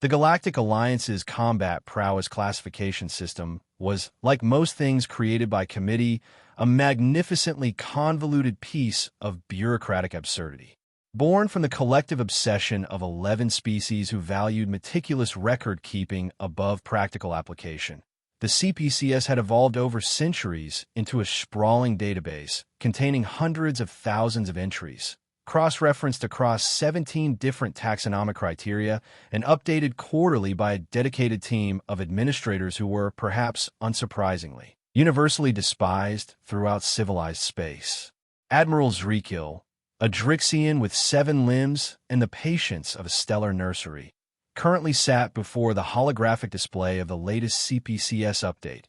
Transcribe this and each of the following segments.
The Galactic Alliance's combat prowess classification system was, like most things created by committee, a magnificently convoluted piece of bureaucratic absurdity. Born from the collective obsession of 11 species who valued meticulous record-keeping above practical application, the CPCS had evolved over centuries into a sprawling database containing hundreds of thousands of entries, cross-referenced across 17 different taxonomic criteria and updated quarterly by a dedicated team of administrators who were, perhaps unsurprisingly, universally despised throughout civilized space. Admiral Zrekil, a Drixian with 7 limbs and the patience of a stellar nursery, currently sat before the holographic display of the latest CPCS update,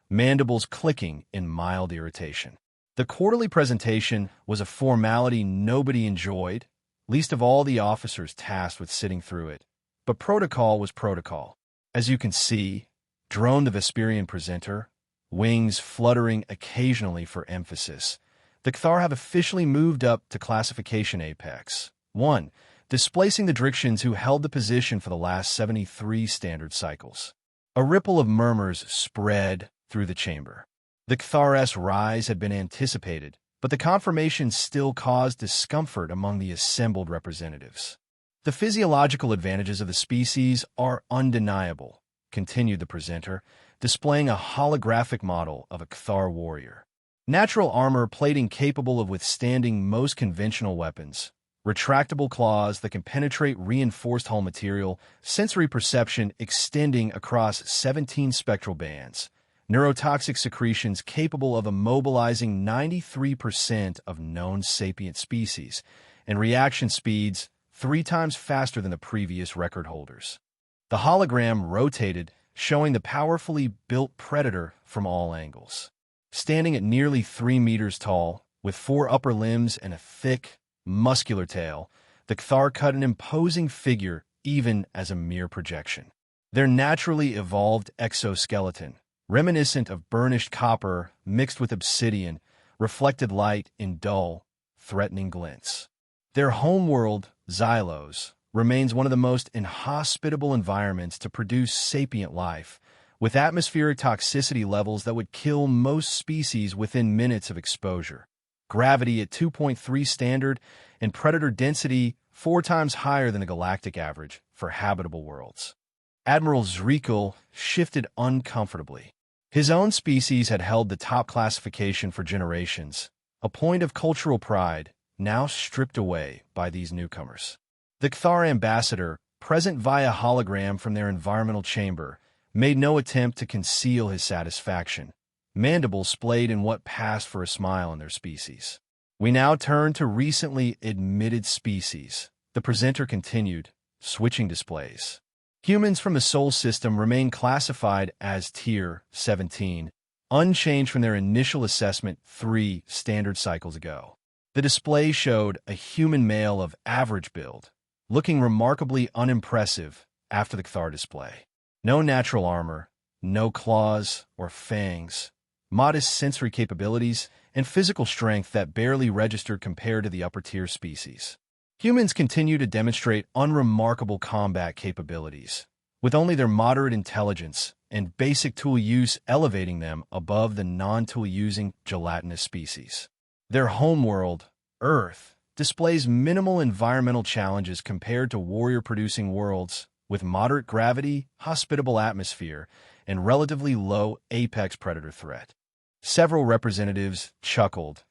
mandibles clicking in mild irritation. The quarterly presentation was a formality nobody enjoyed, least of all the officers tasked with sitting through it. But protocol was protocol. As you can see, droned the Vesperian presenter, wings fluttering occasionally for emphasis, the Cthar have officially moved up to classification apex 1, displacing the Drixians who held the position for the last 73 standard cycles. A ripple of murmurs spread through the chamber. The Cthar's rise had been anticipated, but the confirmation still caused discomfort among the assembled representatives. The physiological advantages of the species are undeniable, continued the presenter, displaying a holographic model of a Cthar warrior. Natural armor plating capable of withstanding most conventional weapons, retractable claws that can penetrate reinforced hull material, sensory perception extending across 17 spectral bands, neurotoxic secretions capable of immobilizing 93% of known sapient species, and reaction speeds 3 times faster than the previous record holders. The hologram rotated, showing the powerfully built predator from all angles. Standing at nearly 3 meters tall, with 4 upper limbs and a thick, muscular tail, the Cthar cut an imposing figure even as a mere projection. Their naturally evolved exoskeleton, reminiscent of burnished copper mixed with obsidian, reflected light in dull, threatening glints. Their homeworld, Xylos, remains one of the most inhospitable environments to produce sapient life, with atmospheric toxicity levels that would kill most species within minutes of exposure. Gravity at 2.3 standard, and predator density 4 times higher than the galactic average for habitable worlds. Admiral Zrekil shifted uncomfortably. His own species had held the top classification for generations, a point of cultural pride now stripped away by these newcomers. The Cthar ambassador, present via hologram from their environmental chamber, made no attempt to conceal his satisfaction, mandibles splayed in what passed for a smile in their species. We now turn to recently admitted species, the presenter continued, switching displays. Humans from the Sol system remain classified as Tier 17, unchanged from their initial assessment 3 standard cycles ago. The display showed a human male of average build, looking remarkably unimpressive after the Cthar display. No natural armor, no claws or fangs, modest sensory capabilities, and physical strength that barely registered compared to the upper-tier species. Humans continue to demonstrate unremarkable combat capabilities, with only their moderate intelligence and basic tool use elevating them above the non-tool-using gelatinous species. Their homeworld, Earth, displays minimal environmental challenges compared to warrior-producing worlds with moderate gravity, hospitable atmosphere, and relatively low apex predator threat. Several representatives chuckled,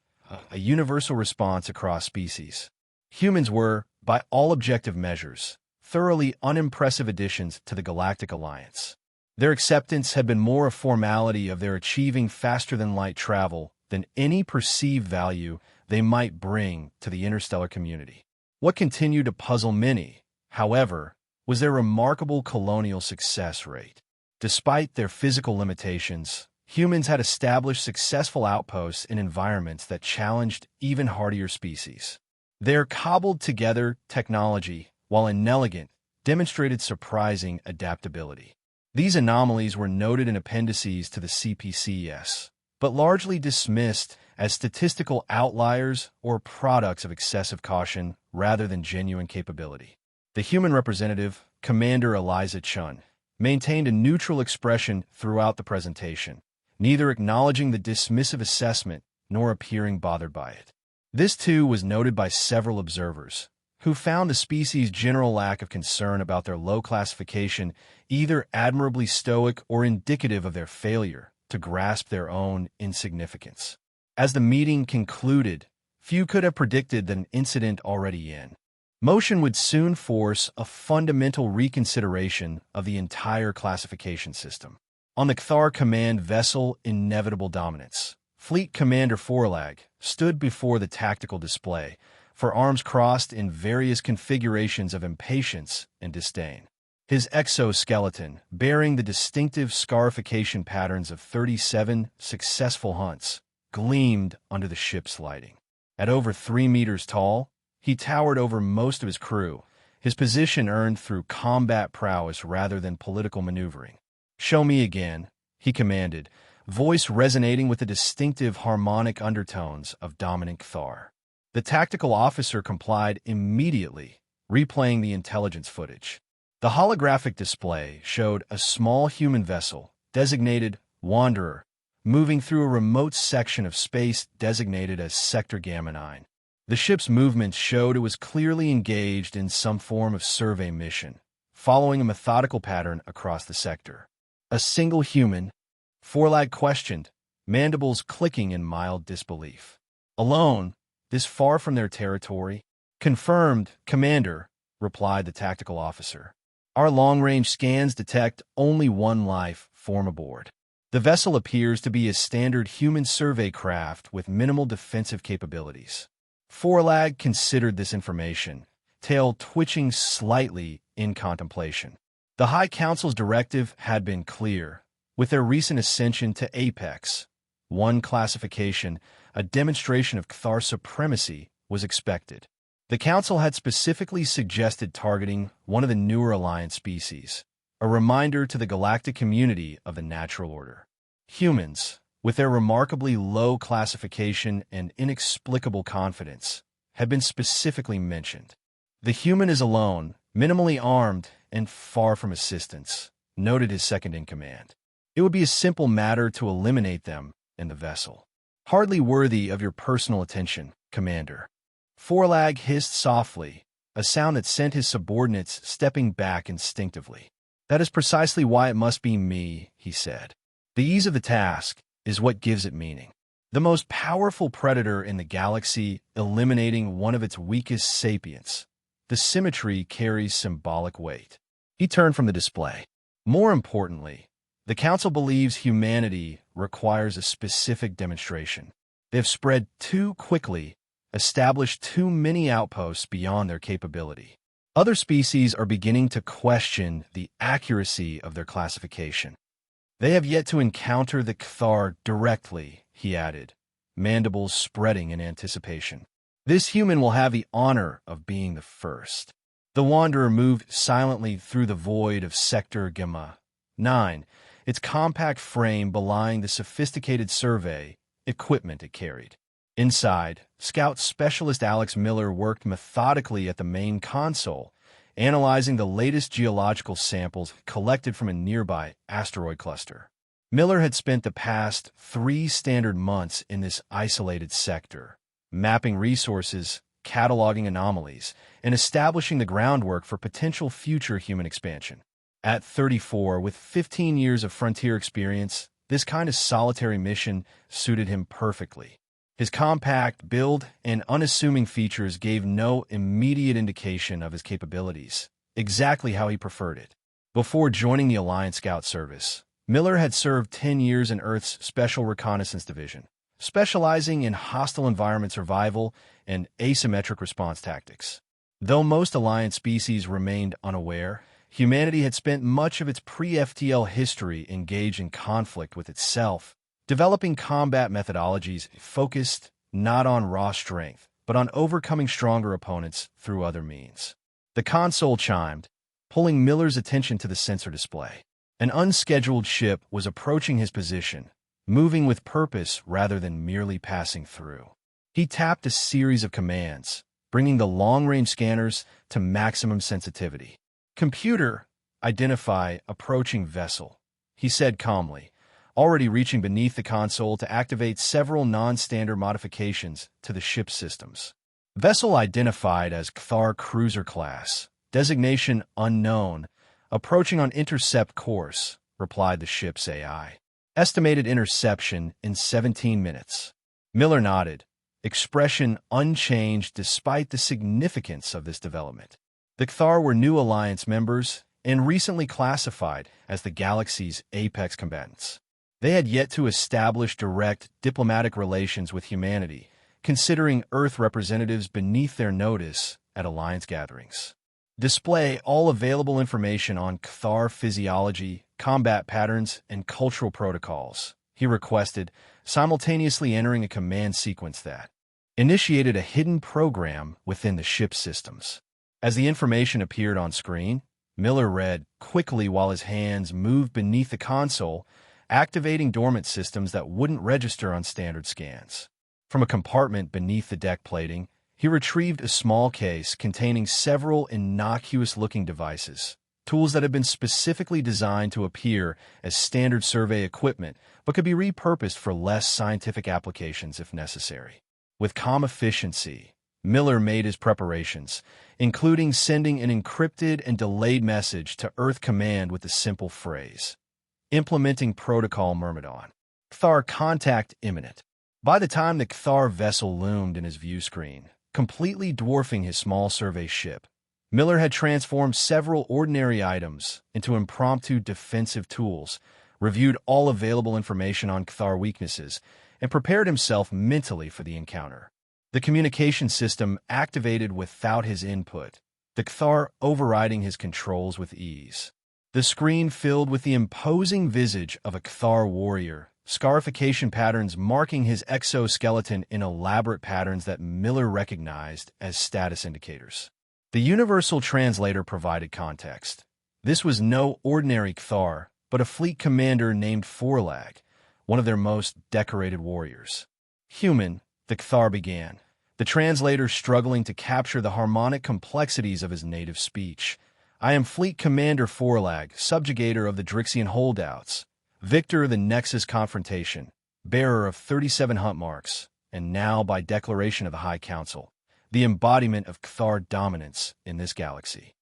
a universal response across species. Humans were, by all objective measures, thoroughly unimpressive additions to the Galactic Alliance. Their acceptance had been more a formality of their achieving faster-than-light travel than any perceived value they might bring to the interstellar community. What continued to puzzle many, however, was their remarkable colonial success rate. Despite their physical limitations, humans had established successful outposts in environments that challenged even hardier species. Their cobbled-together technology, while inelegant, demonstrated surprising adaptability. These anomalies were noted in appendices to the CPCS, but largely dismissed as statistical outliers or products of excessive caution rather than genuine capability. The human representative, Commander Eliza Chun, maintained a neutral expression throughout the presentation, neither acknowledging the dismissive assessment nor appearing bothered by it. This, too, was noted by several observers, who found the species' general lack of concern about their low classification either admirably stoic or indicative of their failure to grasp their own insignificance. As the meeting concluded, few could have predicted that an incident already in motion would soon force a fundamental reconsideration of the entire classification system. On the Cthar Command vessel Inevitable Dominance, Fleet Commander Forlag stood before the tactical display, for arms crossed in various configurations of impatience and disdain. His exoskeleton, bearing the distinctive scarification patterns of 37 successful hunts, gleamed under the ship's lighting. At over 3 meters tall, he towered over most of his crew, his position earned through combat prowess rather than political maneuvering. "Show me again," he commanded, voice resonating with the distinctive harmonic undertones of dominant Cthar. The tactical officer complied immediately, replaying the intelligence footage. The holographic display showed a small human vessel, designated Wanderer, moving through a remote section of space designated as Sector Gamma 9. The ship's movements showed it was clearly engaged in some form of survey mission, following a methodical pattern across the sector. "A single human?" Forlag questioned, mandibles clicking in mild disbelief. "Alone? This far from their territory?" "Confirmed, Commander," replied the tactical officer. "Our long-range scans detect only one life form aboard. The vessel appears to be a standard human survey craft with minimal defensive capabilities." Forlag considered this information, tail twitching slightly in contemplation. The High Council's directive had been clear. With their recent ascension to Apex, one classification, a demonstration of Cthar supremacy was expected. The Council had specifically suggested targeting one of the newer Alliance species, a reminder to the galactic community of the natural order. Humans, with their remarkably low classification and inexplicable confidence, had been specifically mentioned. "The human is alone, minimally armed, and far from assistance," noted his second-in-command. "It would be a simple matter to eliminate them and the vessel." "Hardly worthy of your personal attention, Commander." Forlag hissed softly, a sound that sent his subordinates stepping back instinctively. "That is precisely why it must be me," he said. "The ease of the task is what gives it meaning. The most powerful predator in the galaxy eliminating one of its weakest sapients. The symmetry carries symbolic weight." He turned from the display. "More importantly, the Council believes humanity requires a specific demonstration. They have spread too quickly, established too many outposts beyond their capability. Other species are beginning to question the accuracy of their classification. They have yet to encounter the Cthar directly," he added, mandibles spreading in anticipation. "This human will have the honor of being the first." The Wanderer moved silently through the void of Sector Gamma 9, its compact frame belying the sophisticated survey equipment it carried. Inside, Scout Specialist Alex Miller worked methodically at the main console, analyzing the latest geological samples collected from a nearby asteroid cluster. Miller had spent the past 3 standard months in this isolated sector, mapping resources, cataloging anomalies, and establishing the groundwork for potential future human expansion. At 34, with 15 years of frontier experience, this kind of solitary mission suited him perfectly. His compact build and unassuming features gave no immediate indication of his capabilities, exactly how he preferred it. Before joining the Alliance Scout Service, Miller had served 10 years in Earth's Special Reconnaissance Division, specializing in hostile environment survival and asymmetric response tactics. Though most Alliance species remained unaware, humanity had spent much of its pre-FTL history engaged in conflict with itself, developing combat methodologies focused not on raw strength, but on overcoming stronger opponents through other means. The console chimed, pulling Miller's attention to the sensor display. An unscheduled ship was approaching his position, moving with purpose rather than merely passing through. He tapped a series of commands, bringing the long-range scanners to maximum sensitivity. "Computer, identify approaching vessel," he said calmly, already reaching beneath the console to activate several non-standard modifications to the ship's systems. Vessel identified as Cthar Cruiser Class, designation unknown, approaching on intercept course, replied the ship's AI. Estimated interception in 17 minutes. Miller nodded, expression unchanged despite the significance of this development. The Cthar were new Alliance members and recently classified as the galaxy's apex combatants. They had yet to establish direct diplomatic relations with humanity, considering Earth representatives beneath their notice at Alliance gatherings. Display all available information on Cthar physiology, combat patterns, and cultural protocols, he requested, simultaneously entering a command sequence that initiated a hidden program within the ship's systems. As the information appeared on screen, Miller read quickly while his hands moved beneath the console, activating dormant systems that wouldn't register on standard scans. From a compartment beneath the deck plating, he retrieved a small case containing several innocuous-looking devices, tools that had been specifically designed to appear as standard survey equipment but could be repurposed for less scientific applications if necessary. With calm efficiency, Miller made his preparations, including sending an encrypted and delayed message to Earth Command with the simple phrase, "Implementing Protocol Myrmidon. Cthar contact imminent." By the time the Cthar vessel loomed in his view screen, completely dwarfing his small survey ship, Miller had transformed several ordinary items into impromptu defensive tools, reviewed all available information on Cthar weaknesses, and prepared himself mentally for the encounter. The communication system activated without his input, the Cthar overriding his controls with ease. The screen filled with the imposing visage of a Cthar warrior, scarification patterns marking his exoskeleton in elaborate patterns that Miller recognized as status indicators. The Universal Translator provided context. This was no ordinary Cthar, but a fleet commander named Forlag, one of their most decorated warriors. "Human," the Cthar began, the translator struggling to capture the harmonic complexities of his native speech. "I am Fleet Commander Forlag, subjugator of the Drixian holdouts, victor of the Nexus confrontation, bearer of 37 hunt marks, and now, by declaration of the High Council, the embodiment of Cthar dominance in this galaxy."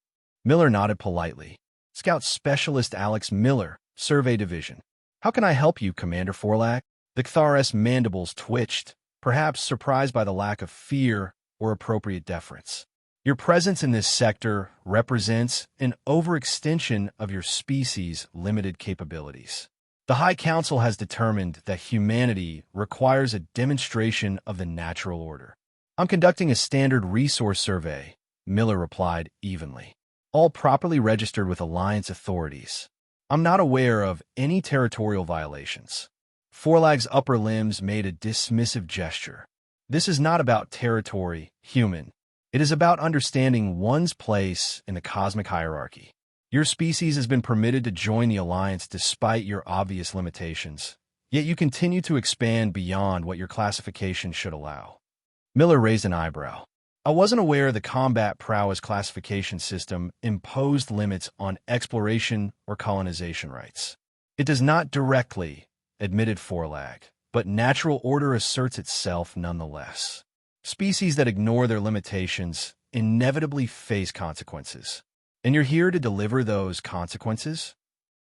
Miller nodded politely. "Scout Specialist Alex Miller, Survey Division. How can I help you, Commander Forlag?" The Cthar's mandibles twitched, perhaps surprised by the lack of fear or appropriate deference. "Your presence in this sector represents an overextension of your species' limited capabilities. The High Council has determined that humanity requires a demonstration of the natural order." "I'm conducting a standard resource survey," Miller replied evenly. "All properly registered with Alliance authorities. I'm not aware of any territorial violations." Forlag's upper limbs made a dismissive gesture. "This is not about territory, human. It is about understanding one's place in the cosmic hierarchy. Your species has been permitted to join the Alliance despite your obvious limitations, yet you continue to expand beyond what your classification should allow." Miller raised an eyebrow. "I wasn't aware the combat prowess classification system imposed limits on exploration or colonization rights." "It does not directly," admitted Forlag, "but natural order asserts itself nonetheless. Species that ignore their limitations inevitably face consequences. And you're here to deliver those consequences?"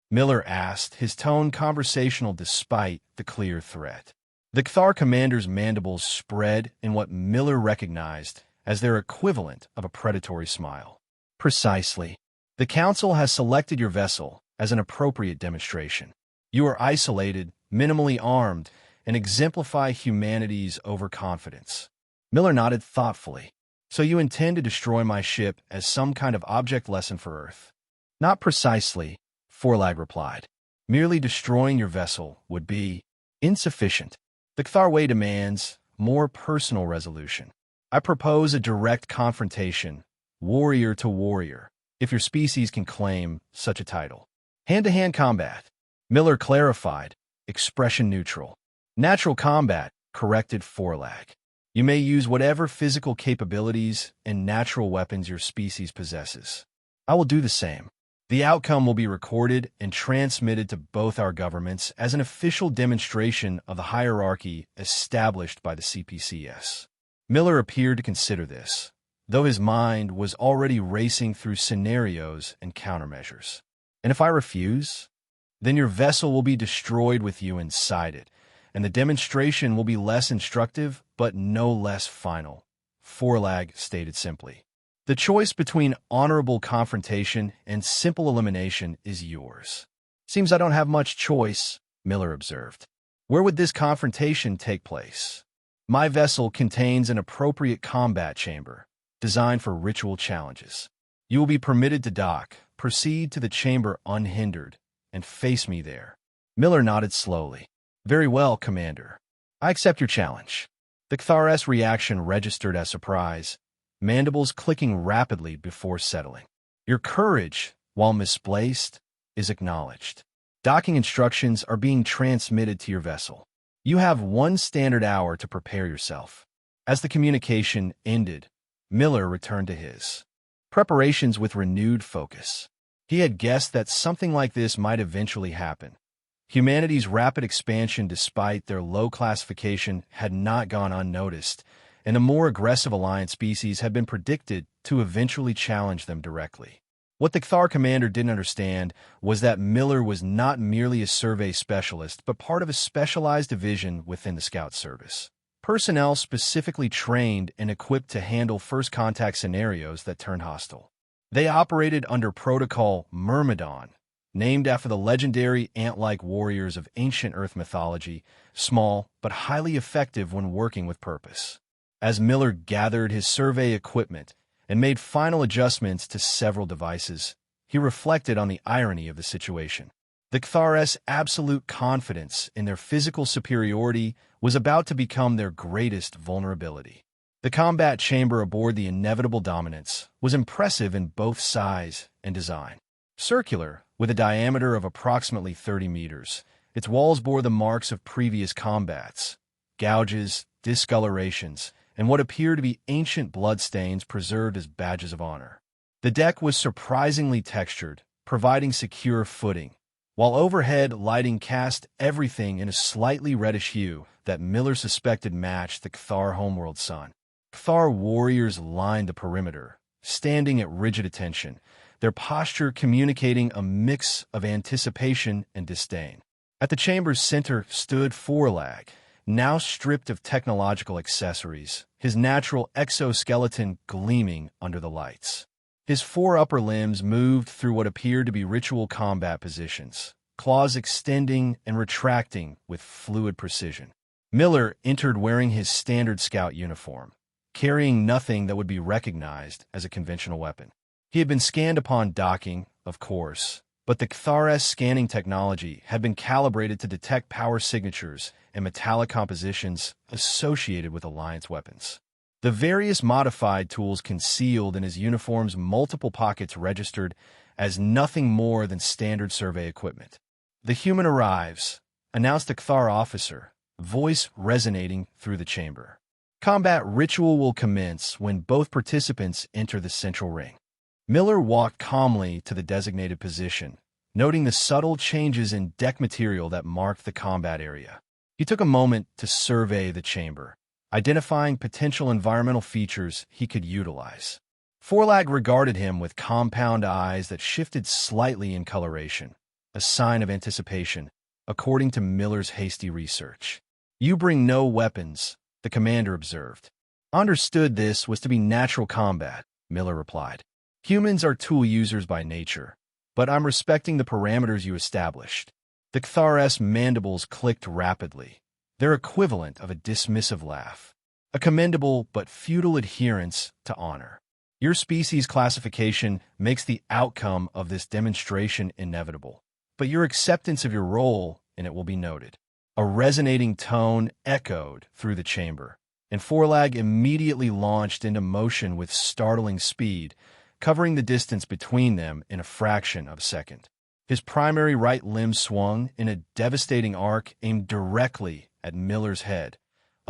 Miller asked, his tone conversational despite the clear threat. The Cthar commander's mandibles spread in what Miller recognized as their equivalent of a predatory smile. "Precisely. The Council has selected your vessel as an appropriate demonstration. You are isolated, minimally armed, and exemplify humanity's overconfidence." Miller nodded thoughtfully. "So you intend to destroy my ship as some kind of object lesson for Earth?" "Not precisely," Forlag replied. "Merely destroying your vessel would be insufficient. The Cthar way demands more personal resolution. I propose a direct confrontation, warrior to warrior, if your species can claim such a title. Hand-to-hand combat." Miller clarified, expression neutral. "Natural combat," corrected Forlag. You may use whatever physical capabilities and natural weapons your species possesses. I will do the same. The outcome will be recorded and transmitted to both our governments as an official demonstration of the hierarchy established by the CPCS. Miller appeared to consider this, though his mind was already racing through scenarios and countermeasures. And if I refuse, then your vessel will be destroyed with you inside it, and the demonstration will be less instructive but no less final, Forlag stated simply. The choice between honorable confrontation and simple elimination is yours. Seems I don't have much choice, Miller observed. Where would this confrontation take place? My vessel contains an appropriate combat chamber, designed for ritual challenges. You will be permitted to dock, proceed to the chamber unhindered, and face me there. Miller nodded slowly. Very well, Commander. I accept your challenge. The Kthar's reaction registered as surprise, mandibles clicking rapidly before settling. Your courage, while misplaced, is acknowledged. Docking instructions are being transmitted to your vessel. You have 1 standard hour to prepare yourself. As the communication ended, Miller returned to his preparations with renewed focus. He had guessed that something like this might eventually happen. Humanity's rapid expansion despite their low classification had not gone unnoticed, and a more aggressive alliance species had been predicted to eventually challenge them directly. What the Kthar commander didn't understand was that Miller was not merely a survey specialist, but part of a specialized division within the Scout Service. Personnel specifically trained and equipped to handle first contact scenarios that turned hostile. They operated under Protocol Myrmidon, named after the legendary ant-like warriors of ancient Earth mythology, small but highly effective when working with purpose. As Miller gathered his survey equipment and made final adjustments to several devices, he reflected on the irony of the situation. The Kthar's absolute confidence in their physical superiority was about to become their greatest vulnerability. The combat chamber aboard the Inevitable Dominance was impressive in both size and design. Circular, with a diameter of approximately 30 meters, its walls bore the marks of previous combats, gouges, discolorations, and what appeared to be ancient bloodstains preserved as badges of honor. The deck was surprisingly textured, providing secure footing, while overhead lighting cast everything in a slightly reddish hue that Miller suspected matched the Kthar homeworld sun. Kthar warriors lined the perimeter, standing at rigid attention, their posture communicating a mix of anticipation and disdain. At the chamber's center stood Forlag, now stripped of technological accessories, his natural exoskeleton gleaming under the lights. His 4 upper limbs moved through what appeared to be ritual combat positions, claws extending and retracting with fluid precision. Miller entered wearing his standard scout uniform, carrying nothing that would be recognized as a conventional weapon. He had been scanned upon docking, of course, but the Kthar's scanning technology had been calibrated to detect power signatures and metallic compositions associated with Alliance weapons. The various modified tools concealed in his uniform's multiple pockets registered as nothing more than standard survey equipment. "The human arrives," announced a Kthar officer, voice resonating through the chamber. "Combat ritual will commence when both participants enter the central ring." Miller walked calmly to the designated position, noting the subtle changes in deck material that marked the combat area. He took a moment to survey the chamber, identifying potential environmental features he could utilize. Forlag regarded him with compound eyes that shifted slightly in coloration, a sign of anticipation, according to Miller's hasty research. "You bring no weapons," the commander observed. "Understood this was to be natural combat," Miller replied. "Humans are tool users by nature, but I'm respecting the parameters you established." The Kthar's mandibles clicked rapidly, their equivalent of a dismissive laugh. "A commendable but futile adherence to honor. Your species classification makes the outcome of this demonstration inevitable, but your acceptance of your role in it will be noted." A resonating tone echoed through the chamber, and Forlag immediately launched into motion with startling speed, covering the distance between them in a fraction of a second. His primary right limb swung in a devastating arc aimed directly at Miller's head,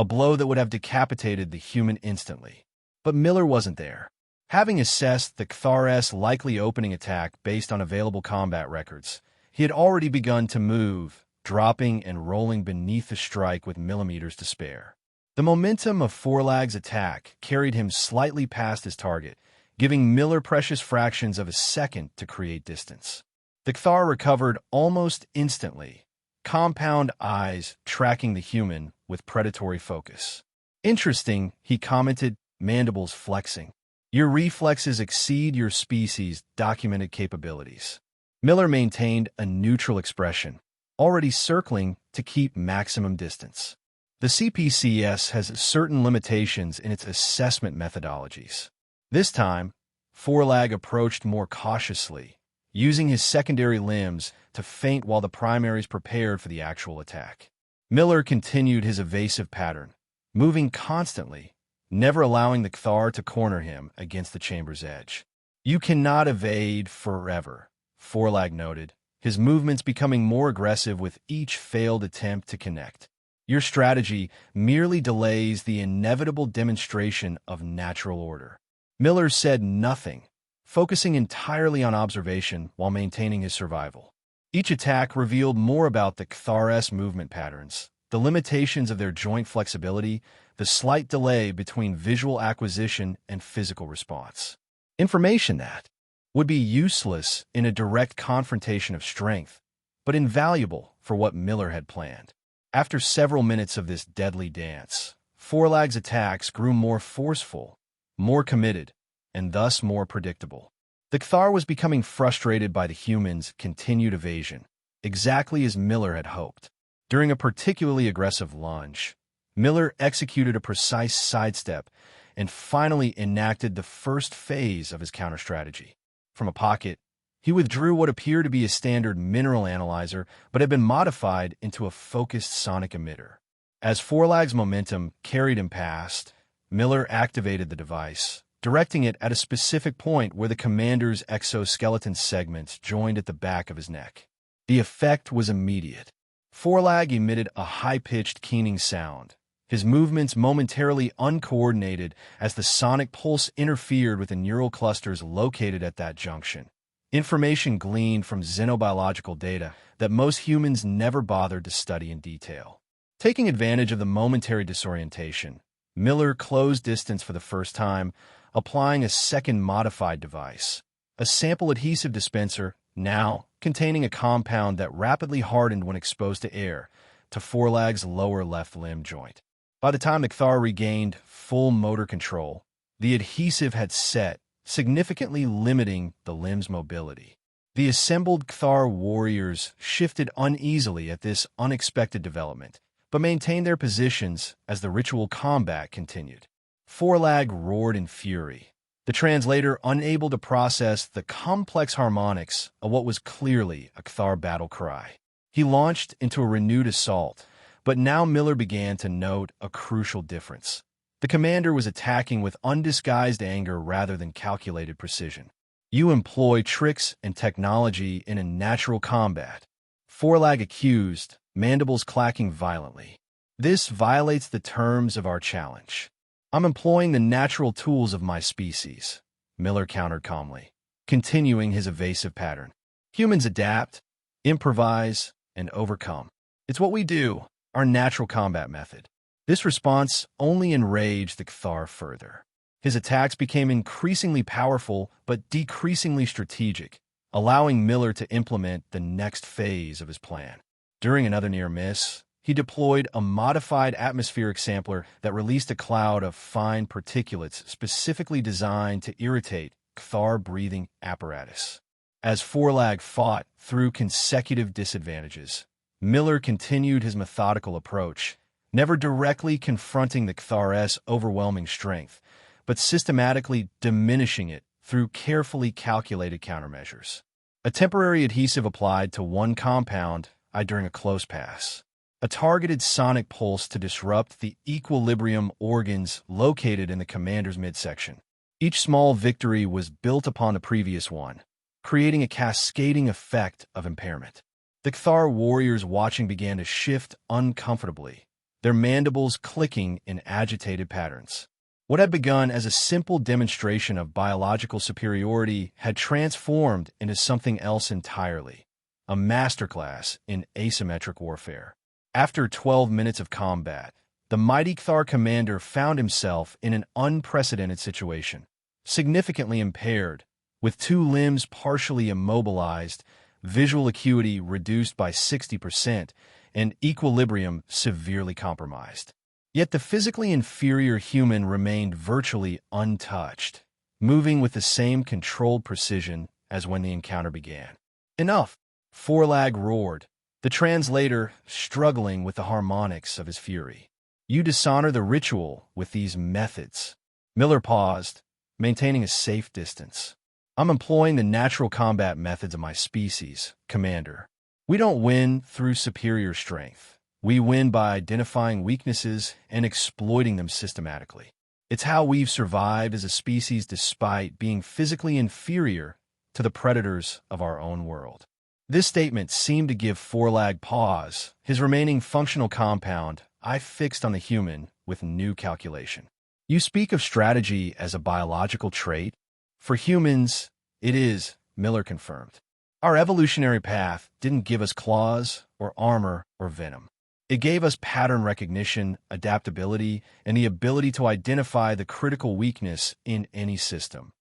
a blow that would have decapitated the human instantly. But Miller wasn't there. Having assessed the Kthar's likely opening attack based on available combat records, he had already begun to move, dropping and rolling beneath the strike with millimeters to spare. The momentum of Forlag's attack carried him slightly past his target, giving Miller precious fractions of a second to create distance. The Kthar recovered almost instantly, compound eyes tracking the human with predatory focus. "Interesting," he commented, mandibles flexing. "Your reflexes exceed your species' documented capabilities." Miller maintained a neutral expression, already circling to keep maximum distance. The CPCS has certain limitations in its assessment methodologies. This time, Forlag approached more cautiously, using his secondary limbs to feint while the primaries prepared for the actual attack. Miller continued his evasive pattern, moving constantly, never allowing the Kthar to corner him against the chamber's edge. "You cannot evade forever," Forlag noted, his movements becoming more aggressive with each failed attempt to connect. "Your strategy merely delays the inevitable demonstration of natural order." Miller said nothing, focusing entirely on observation while maintaining his survival. Each attack revealed more about the Kthar's movement patterns, the limitations of their joint flexibility, the slight delay between visual acquisition and physical response. Information that would be useless in a direct confrontation of strength, but invaluable for what Miller had planned. After several minutes of this deadly dance, Forlag's attacks grew more forceful, more committed, and thus more predictable. The Kthar was becoming frustrated by the humans' continued evasion, exactly as Miller had hoped. During a particularly aggressive lunge, Miller executed a precise sidestep and finally enacted the first phase of his counter-strategy. From a pocket, he withdrew what appeared to be a standard mineral analyzer but had been modified into a focused sonic emitter. As Forlag's momentum carried him past, Miller activated the device, directing it at a specific point where the commander's exoskeleton segments joined at the back of his neck. The effect was immediate. Forlag emitted a high-pitched keening sound, his movements momentarily uncoordinated as the sonic pulse interfered with the neural clusters located at that junction. Information gleaned from xenobiological data that most humans never bothered to study in detail. Taking advantage of the momentary disorientation, Miller closed distance for the first time, applying a second modified device, a sample adhesive dispenser, now containing a compound that rapidly hardened when exposed to air, to Forlag's lower left limb joint. By the time the Kthar regained full motor control, the adhesive had set, significantly limiting the limb's mobility. The assembled Kthar warriors shifted uneasily at this unexpected development, but maintained their positions as the ritual combat continued. Forlag roared in fury, the translator unable to process the complex harmonics of what was clearly a Kthar battle cry. He launched into a renewed assault, but now Miller began to note a crucial difference. The commander was attacking with undisguised anger rather than calculated precision. "You employ tricks and technology in a natural combat," Forlag accused, mandibles clacking violently. "This violates the terms of our challenge." "I'm employing the natural tools of my species," Miller countered calmly, continuing his evasive pattern. "Humans adapt, improvise, and overcome. It's what we do, our natural combat method." This response only enraged the Kthar further. His attacks became increasingly powerful but decreasingly strategic, allowing Miller to implement the next phase of his plan. During another near miss, he deployed a modified atmospheric sampler that released a cloud of fine particulates specifically designed to irritate Kthar breathing apparatus. As Forlag fought through consecutive disadvantages, Miller continued his methodical approach, never directly confronting the Kthar's overwhelming strength, but systematically diminishing it through carefully calculated countermeasures. A temporary adhesive applied to one compound during a close pass. A targeted sonic pulse to disrupt the equilibrium organs located in the commander's midsection. Each small victory was built upon the previous one, creating a cascading effect of impairment. The Kthar warriors watching began to shift uncomfortably, their mandibles clicking in agitated patterns. What had begun as a simple demonstration of biological superiority had transformed into something else entirely, a masterclass in asymmetric warfare. After 12 minutes of combat, the mighty Cthar commander found himself in an unprecedented situation, significantly impaired, with two limbs partially immobilized, visual acuity reduced by 60%, and equilibrium severely compromised. Yet the physically inferior human remained virtually untouched, moving with the same controlled precision as when the encounter began. "Enough!" Forlag roared, the translator struggling with the harmonics of his fury. "You dishonor the ritual with these methods." Miller paused, maintaining a safe distance. "I'm employing the natural combat methods of my species, Commander. We don't win through superior strength. We win by identifying weaknesses and exploiting them systematically. It's how we've survived as a species despite being physically inferior to the predators of our own world." This statement seemed to give Forlag pause, his remaining functional compound eye fixed on the human with new calculation. "You speak of strategy as a biological trait? For humans, it is," Miller confirmed. "Our evolutionary path didn't give us claws or armor or venom. It gave us pattern recognition, adaptability, and the ability to identify the critical weakness in any system,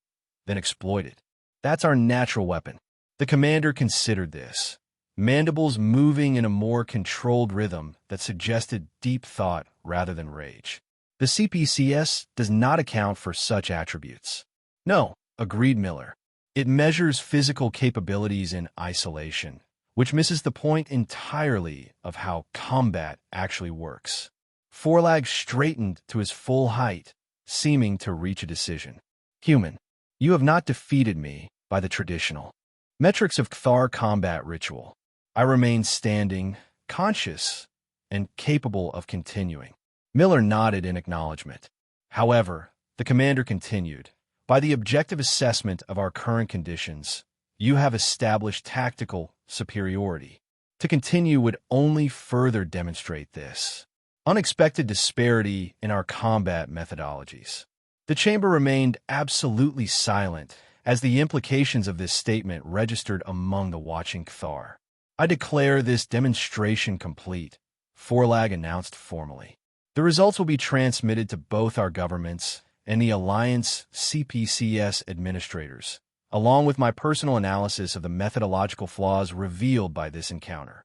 then exploit it. That's our natural weapon." The commander considered this, mandibles moving in a more controlled rhythm that suggested deep thought rather than rage. "The CPCS does not account for such attributes." "No," agreed Miller. "It measures physical capabilities in isolation, which misses the point entirely of how combat actually works." Forlag straightened to his full height, seeming to reach a decision. "Human, you have not defeated me by the traditional metrics of Cthar combat ritual. I remain standing, conscious, and capable of continuing." Miller nodded in acknowledgement. "However," the commander continued, "by the objective assessment of our current conditions, you have established tactical superiority. To continue would only further demonstrate this unexpected disparity in our combat methodologies." The chamber remained absolutely silent as the implications of this statement registered among the watching Cthar. "I declare this demonstration complete," Forlag announced formally. "The results will be transmitted to both our governments and the Alliance CPCS administrators, along with my personal analysis of the methodological flaws revealed by this encounter."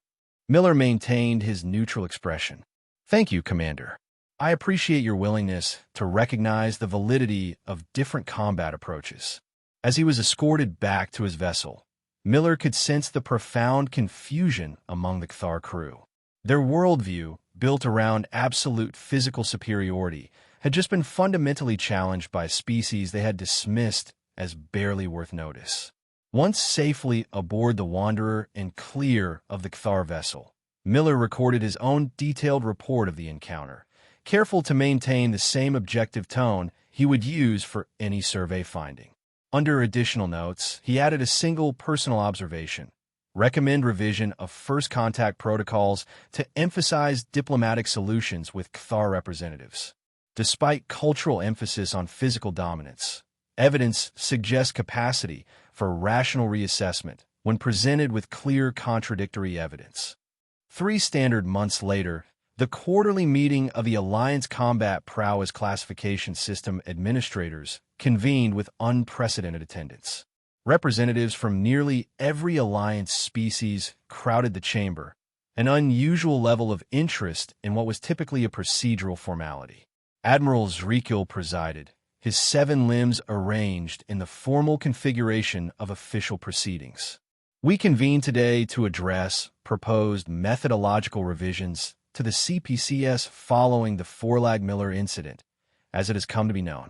Miller maintained his neutral expression. "Thank you, Commander. I appreciate your willingness to recognize the validity of different combat approaches." As he was escorted back to his vessel, Miller could sense the profound confusion among the Cthar crew. Their worldview, built around absolute physical superiority, had just been fundamentally challenged by a species they had dismissed as barely worth notice. Once safely aboard the Wanderer and clear of the Cthar vessel, Miller recorded his own detailed report of the encounter, careful to maintain the same objective tone he would use for any survey finding. Under additional notes, he added a single personal observation: recommend revision of first contact protocols to emphasize diplomatic solutions with Cthar representatives. Despite cultural emphasis on physical dominance, evidence suggests capacity for rational reassessment when presented with clear contradictory evidence. 3 standard months later, the quarterly meeting of the Alliance Combat Prowess Classification System administrators convened with unprecedented attendance. Representatives from nearly every Alliance species crowded the chamber, an unusual level of interest in what was typically a procedural formality. Admiral Zrikil presided, his 7 limbs arranged in the formal configuration of official proceedings. "We convene today to address proposed methodological revisions to the CPCS following the Forlag Miller incident, as it has come to be known."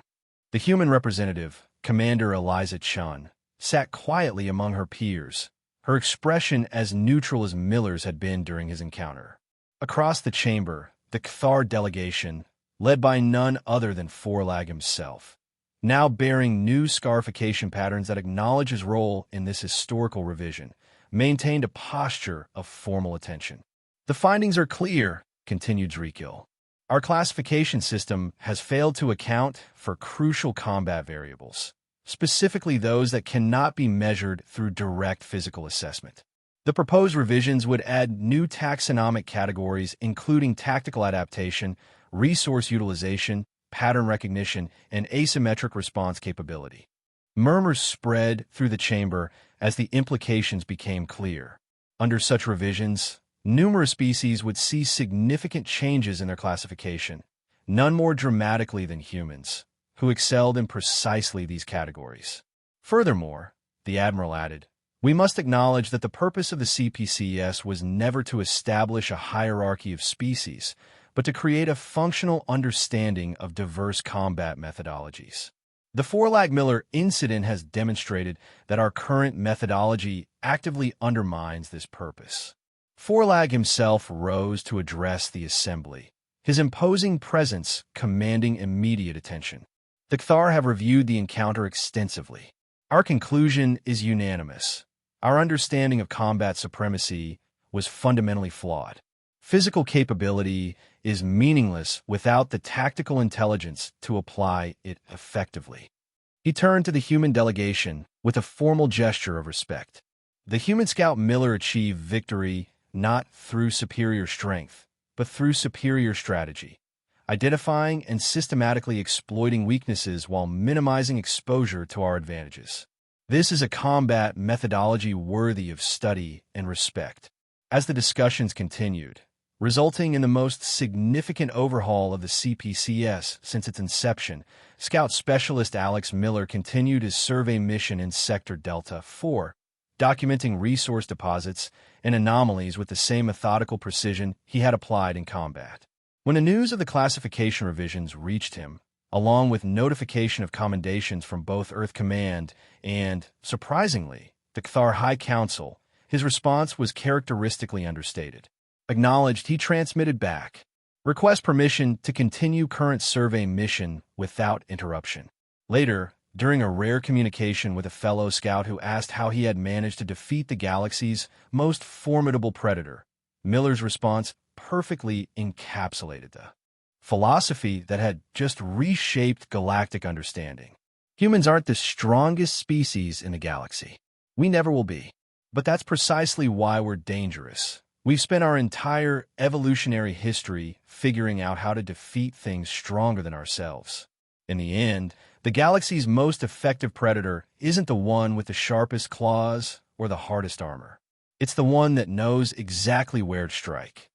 The human representative, Commander Eliza Chun, sat quietly among her peers, her expression as neutral as Miller's had been during his encounter. Across the chamber, the Cthar delegation, led by none other than Forlag himself, now bearing new scarification patterns that acknowledge his role in this historical revision, maintained a posture of formal attention. "The findings are clear," continued Zrikil. Our classification system has failed to account for crucial combat variables, specifically those that cannot be measured through direct physical assessment. The proposed revisions would add new taxonomic categories including tactical adaptation, resource utilization, pattern recognition, and asymmetric response capability. Murmurs spread through the chamber as the implications became clear. Under such revisions, numerous species would see significant changes in their classification, none more dramatically than humans, who excelled in precisely these categories. Furthermore, the Admiral added, we must acknowledge that the purpose of the CPCS was never to establish a hierarchy of species, but to create a functional understanding of diverse combat methodologies. The Forlag-Miller incident has demonstrated that our current methodology actively undermines this purpose. Forlag himself rose to address the assembly, his imposing presence commanding immediate attention. The Kthar have reviewed the encounter extensively. Our conclusion is unanimous. Our understanding of combat supremacy was fundamentally flawed. Physical capability is meaningless without the tactical intelligence to apply it effectively. He turned to the human delegation with a formal gesture of respect. The human scout Miller achieved victory not through superior strength, but through superior strategy, identifying and systematically exploiting weaknesses while minimizing exposure to our advantages. This is a combat methodology worthy of study and respect. As the discussions continued, resulting in the most significant overhaul of the CPCS since its inception, Scout Specialist Alex Miller continued his survey mission in Sector Delta 4, documenting resource deposits and anomalies with the same methodical precision he had applied in combat. When the news of the classification revisions reached him, along with notification of commendations from both Earth Command and, surprisingly, the Kthar High Council, his response was characteristically understated. Acknowledged, he transmitted back, request permission to continue current survey mission without interruption. Later, during a rare communication with a fellow scout who asked how he had managed to defeat the galaxy's most formidable predator, Miller's response perfectly encapsulated the philosophy that had just reshaped galactic understanding. Humans aren't the strongest species in the galaxy. We never will be. But that's precisely why we're dangerous. We've spent our entire evolutionary history figuring out how to defeat things stronger than ourselves. In the end, the galaxy's most effective predator isn't the one with the sharpest claws or the hardest armor. It's the one that knows exactly where to strike.